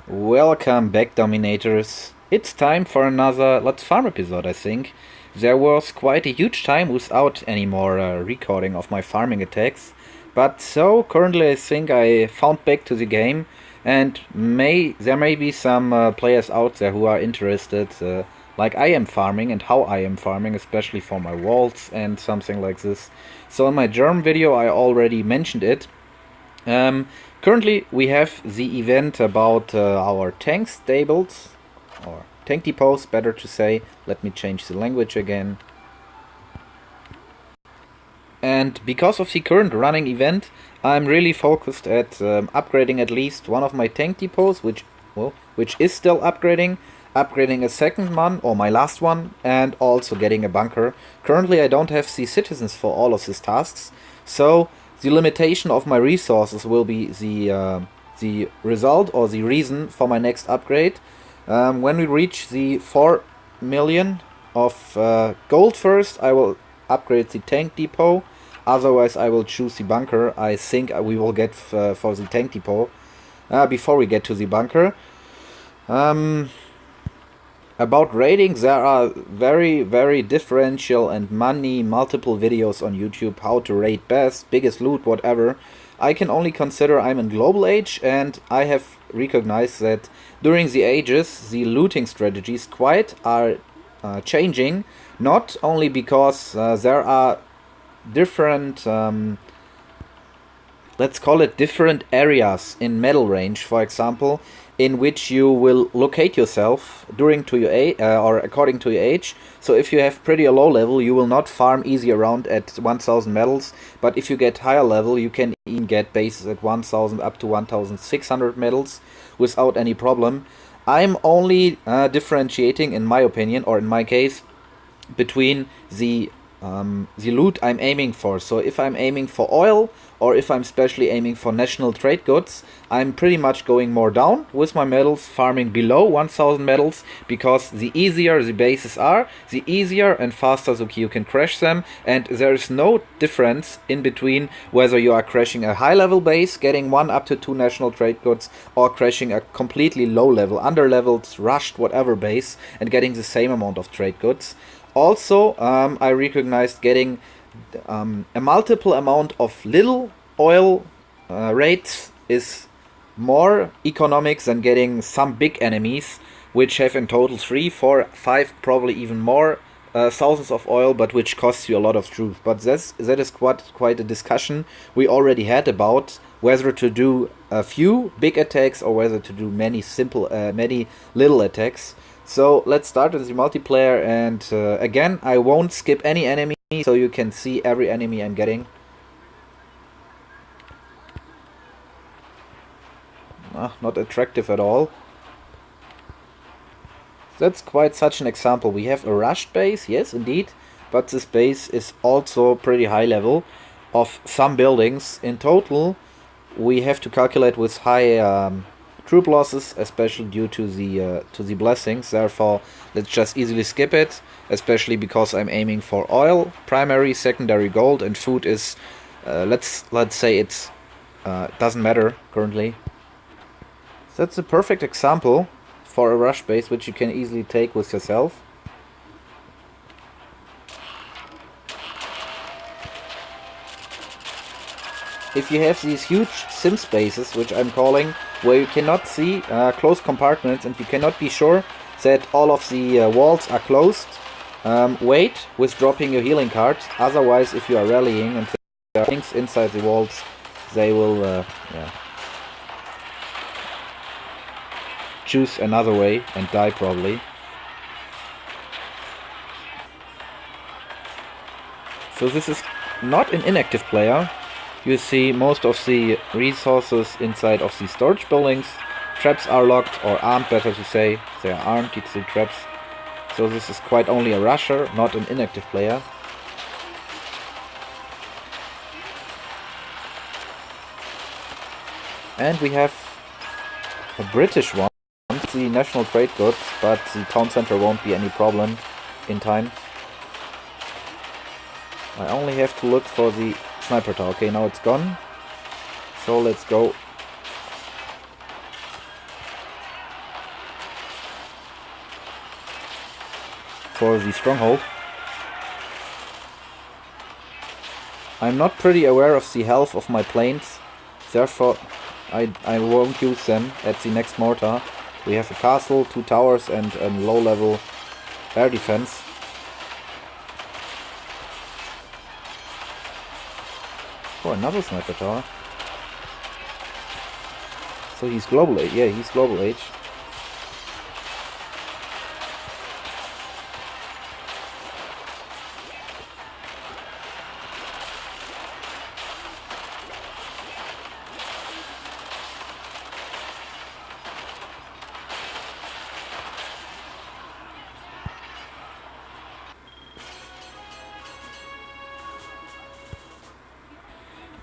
Welcome back, Dominators. It's time for another Let's Farm episode, I think. There was quite a huge time without any more recording of my farming attacks, but so currently I think I found back to the game, and there may be some players out there who are interested, like I am farming and how I am farming, especially for my walls and something like this. So in my German video I already mentioned it. Currently, we have the event about our tank stables, or tank depots, better to say. Let me change the language again. And because of the current running event, I'm really focused at upgrading at least one of my tank depots, which is still upgrading a second one, or my last one, and also getting a bunker. Currently, I don't have the citizens for all of these tasks, so the limitation of my resources will be the result or the reason for my next upgrade. When we reach the 4 million of gold first, I will upgrade the tank depot. Otherwise, I will choose the bunker. I think we will get for the tank depot before we get to the bunker. About raiding, there are very differential and multiple videos on YouTube how to raid best, biggest loot, whatever. I can only consider I'm in global age, and I have recognized that during the ages the looting strategies quite are changing, not only because there are different let's call it different areas in medal range, for example, in which you will locate yourself during to your age or according to your age. So if you have pretty low level, you will not farm easy around at 1000 medals, but if you get higher level, you can even get bases at 1000 up to 1600 medals without any problem. I'm only differentiating, in my opinion, or in my case, between the loot I'm aiming for. So if I'm aiming for oil, or if I'm specially aiming for national trade goods, I'm pretty much going more down with my medals, farming below 1000 medals, because the easier the bases are, the easier and faster you can crash them, and there is no difference in between whether you are crashing a high level base, getting 1 up to 2 national trade goods, or crashing a completely low level, under leveled, rushed, whatever base, and getting the same amount of trade goods. Also, I recognized getting a multiple amount of little oil raids is more economic than getting some big enemies, which have in total 3, 4, 5, probably even more thousands of oil, but which costs you a lot of troops. But that is quite a discussion we already had about whether to do a few big attacks or whether to do many little attacks. So let's start with the multiplayer, and again, I won't skip any enemy, so you can see every enemy I'm getting. Not attractive at all. That's quite such an example. We have a rushed base, yes indeed, but this base is also pretty high level of some buildings. In total, we have to calculate with high troop losses, especially due to the blessings. Therefore, let's just easily skip it, especially because I'm aiming for oil, primary, secondary gold, and food is let's say it's doesn't matter currently. So that's a perfect example for a rush base, which you can easily take with yourself. If you have these huge sim spaces, which I'm calling, where you cannot see closed compartments and you cannot be sure that all of the walls are closed, wait with dropping your healing cards. Otherwise, if you are rallying and there are things inside the walls, they will choose another way and die probably. So this is not an inactive player. You see most of the resources inside of the storage buildings. Traps are locked, or armed, better to say. They are armed, it's the traps. So this is quite only a rusher, not an inactive player. And we have a British one, the national trade goods, but the town center won't be any problem in time. I only have to look for the sniper tower. Okay, now it's gone. So let's go for the stronghold. I'm not pretty aware of the health of my planes, therefore I won't use them at the next mortar. We have a castle, 2 towers and a low level air defense. Oh, another sniper tower. So he's global age. Yeah, he's global age.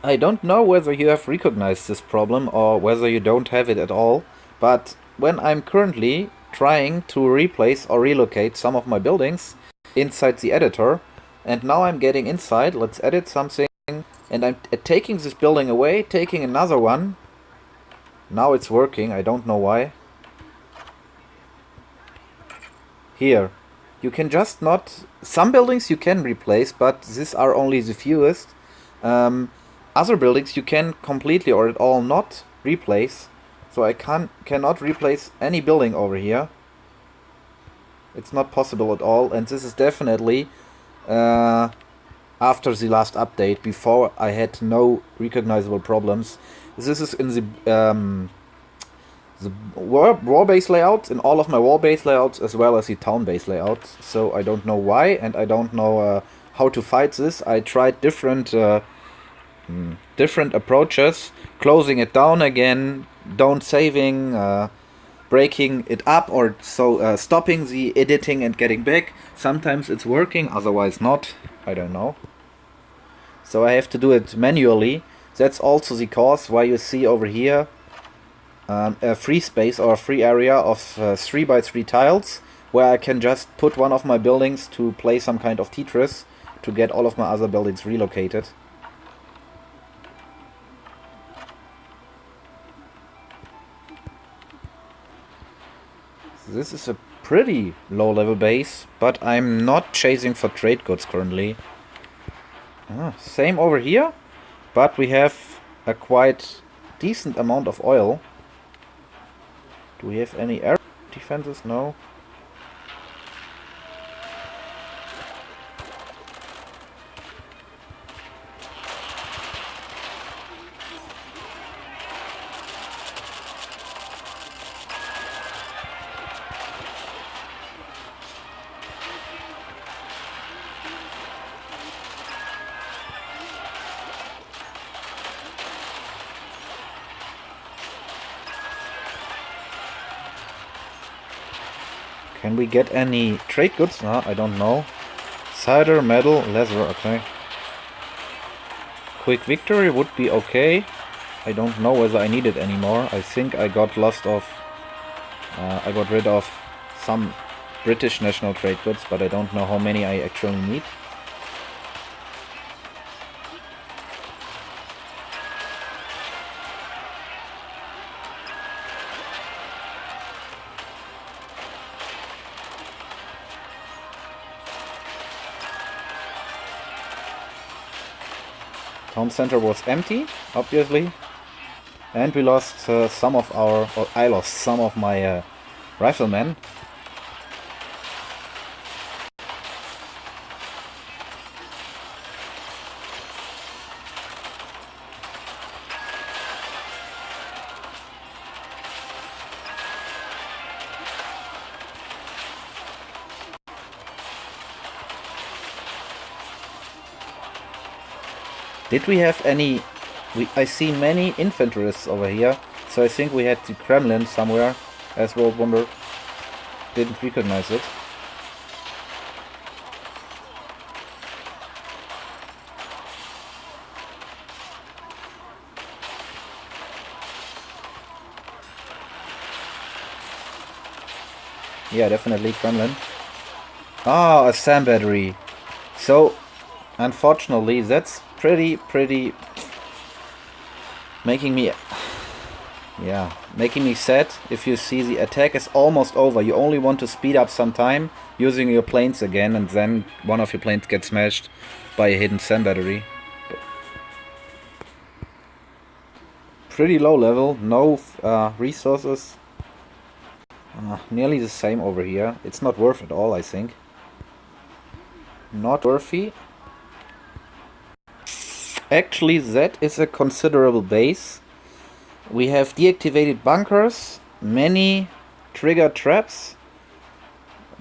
I don't know whether you have recognized this problem or whether you don't have it at all, but when I'm currently trying to replace or relocate some of my buildings inside the editor, and now I'm getting inside, let's edit something, and I'm taking this building away, taking another one. Now it's working, I don't know why. Here. You can just not... Some buildings you can replace, but these are only the fewest. Other buildings you can completely or at all not replace. So I cannot replace any building over here. It's not possible at all, and this is definitely after the last update. Before I had no recognizable problems. This is in the war base layout, in all of my war base layouts as well as the town base layouts. So I don't know why, and I don't know how to fight this. I tried different approaches, closing it down again, don't saving, breaking it up, or so stopping the editing and getting back. Sometimes it's working, otherwise not. I don't know. So I have to do it manually. That's also the cause why you see over here a free space or a free area of 3x3 tiles, where I can just put one of my buildings to play some kind of Tetris to get all of my other buildings relocated. This is a pretty low level base, but I'm not chasing for trade goods currently. Same over here, but we have a quite decent amount of oil. Do we have any air defenses? No. Can we get any trade goods? No, I don't know. Cider, metal, leather, okay. Quick victory would be okay. I don't know whether I need it anymore. I think I got lost of... I got rid of some British national trade goods, but I don't know how many I actually need. Town center was empty, obviously, and we lost some of our, or I lost some of my riflemen. Did we have any... I see many infantryrists over here, so I think we had the Kremlin somewhere as Worldwar. Didn't recognize it. Yeah, definitely Kremlin. Ah, a SAM battery. So, unfortunately, that's pretty making me... Yeah, making me sad. If you see the attack is almost over, you only want to speed up some time using your planes again, and then one of your planes gets smashed by a hidden SAM battery. Pretty low level, no resources. Nearly the same over here. It's not worth it all, I think. Not worthy. Actually, that is a considerable base. We have deactivated bunkers, many triggered traps.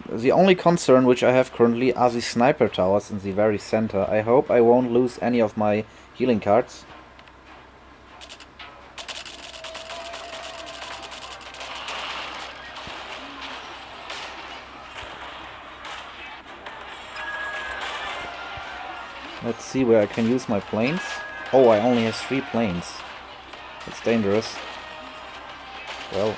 The only concern which I have currently are the sniper towers in the very center. I hope I won't lose any of my healing cards. Let's see where I can use my planes. Oh, I only have 3 planes. It's dangerous. Well.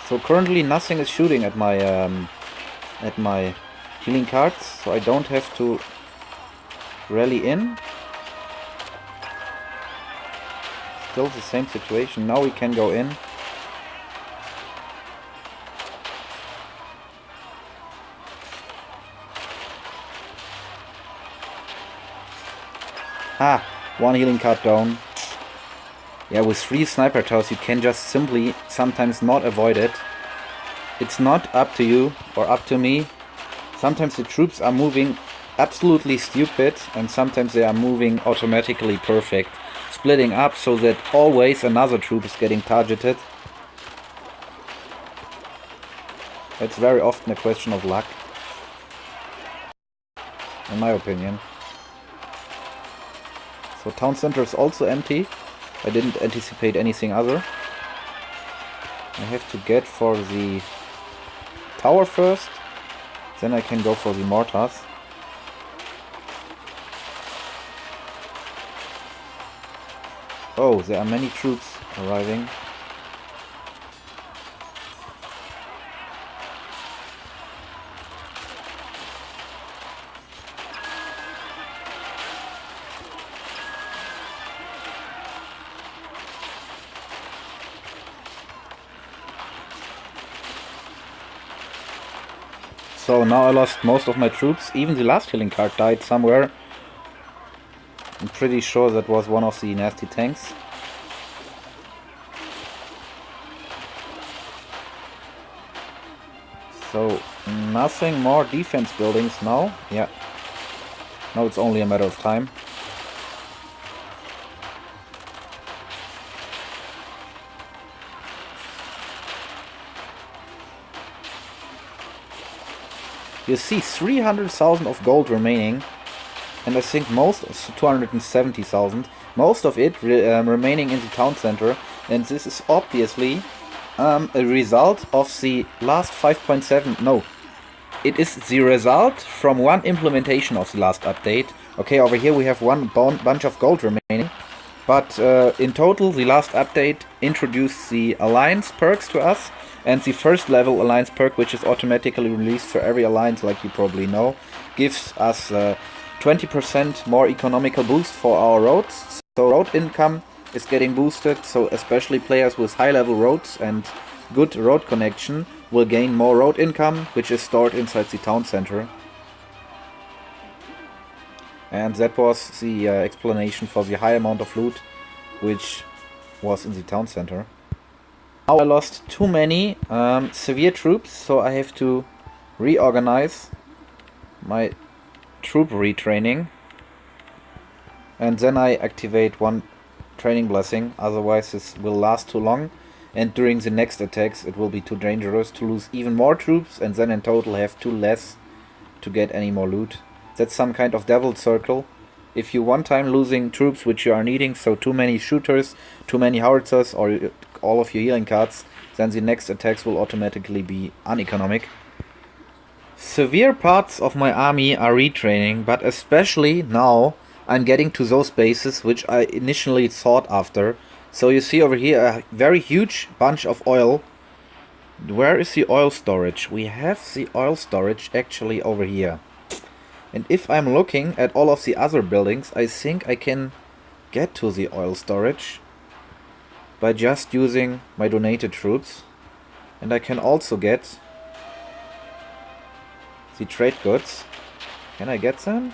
So currently nothing is shooting at my healing cards, so I don't have to rally in. Still the same situation. Now we can go in. Ha! 1 healing card down. Yeah, with 3 sniper towers you can just simply sometimes not avoid it. It's not up to you or up to me. Sometimes the troops are moving absolutely stupid, and sometimes they are moving automatically perfect, splitting up so that always another troop is getting targeted. It's very often a question of luck, in my opinion. So town center is also empty. I didn't anticipate anything other. I have to get for the tower first, then I can go for the mortars. Oh, there are many troops arriving. So now I lost most of my troops. Even the last healing card died somewhere. I'm pretty sure that was one of the nasty tanks. So nothing more defense buildings now. Yeah. Now it's only a matter of time. You see 300,000 of gold remaining. And I think most, 270,000, most of it remaining in the town center, and this is obviously a result of the last 5.7, no, it is the result from one implementation of the last update. Okay, over here we have one bunch of gold remaining, but in total the last update introduced the alliance perks to us, and the first level alliance perk, which is automatically released for every alliance, like you probably know, gives us 20% more economical boost for our roads. So road income is getting boosted, so especially players with high level roads and good road connection will gain more road income, which is stored inside the town center. And that was the explanation for the high amount of loot which was in the town center. Now I lost too many severe troops, so I have to reorganize my troop retraining, and then I activate one training blessing, otherwise this will last too long, and during the next attacks it will be too dangerous to lose even more troops and then in total have 2 less to get any more loot. That's some kind of devil's circle. If you one time losing troops which you are needing, so too many shooters, too many howitzers, or all of your healing cards, then the next attacks will automatically be uneconomic. Severe parts of my army are retraining, but especially now I'm getting to those bases which I initially sought after. So you see over here a very huge bunch of oil. Where is the oil storage? We have the oil storage actually over here. And if I'm looking at all of the other buildings, I think I can get to the oil storage by just using my donated troops. And I can also get the trade goods. Can I get them?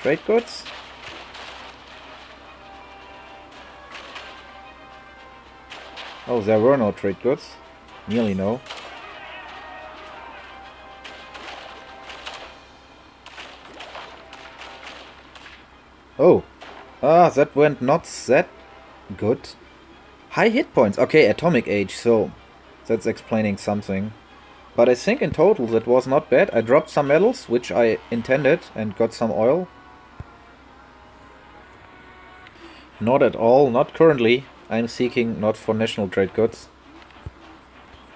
Trade goods? Oh, there were no trade goods. Nearly no. Oh. That went not that good. High hit points. Okay, atomic age, so that's explaining something. But I think in total that was not bad. I dropped some metals, which I intended, and got some oil. Not at all, not currently. I'm seeking not for national trade goods.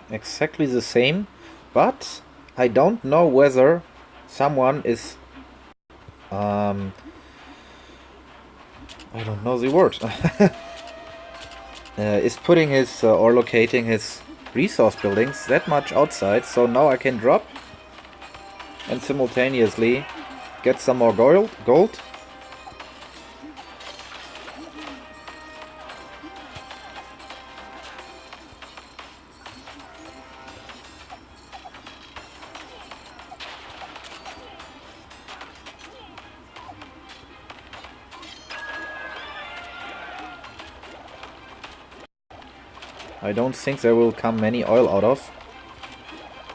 Exactly the same, but I don't know whether someone is... I don't know the word. Is putting his or locating his resource buildings that much outside, so now I can drop and simultaneously get some more gold. I don't think there will come many oil out of,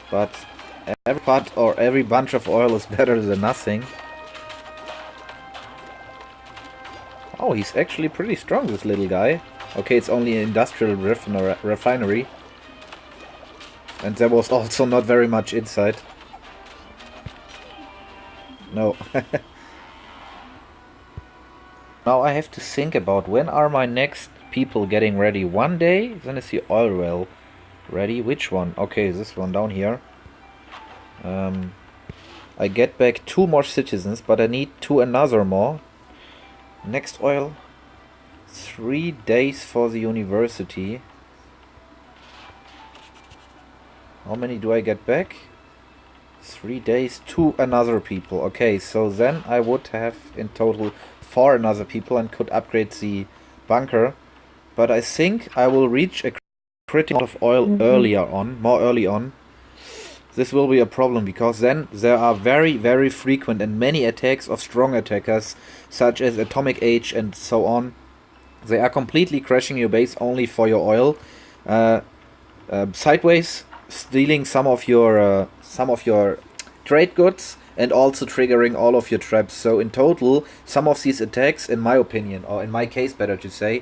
but every pot or every bunch of oil is better than nothing. Oh, he's actually pretty strong, this little guy. Okay, it's only an industrial refinery. And there was also not very much inside. No. Now I have to think about when are my next people getting ready. One day, then is the oil well ready. Which one? Okay, this one down here. I get back 2 more citizens, but I need 2 another more. Next oil, 3 days for the university. How many do I get back? 3 days, 2 another people. Okay, so then I would have in total 4 another people and could upgrade the bunker. But I think I will reach a critical amount of oil more early on. This will be a problem, because then there are very, very frequent and many attacks of strong attackers, such as Atomic Age and so on. They are completely crashing your base only for your oil. Sideways, stealing some of your trade goods, and also triggering all of your traps. So in total, some of these attacks, in my opinion, or in my case better to say,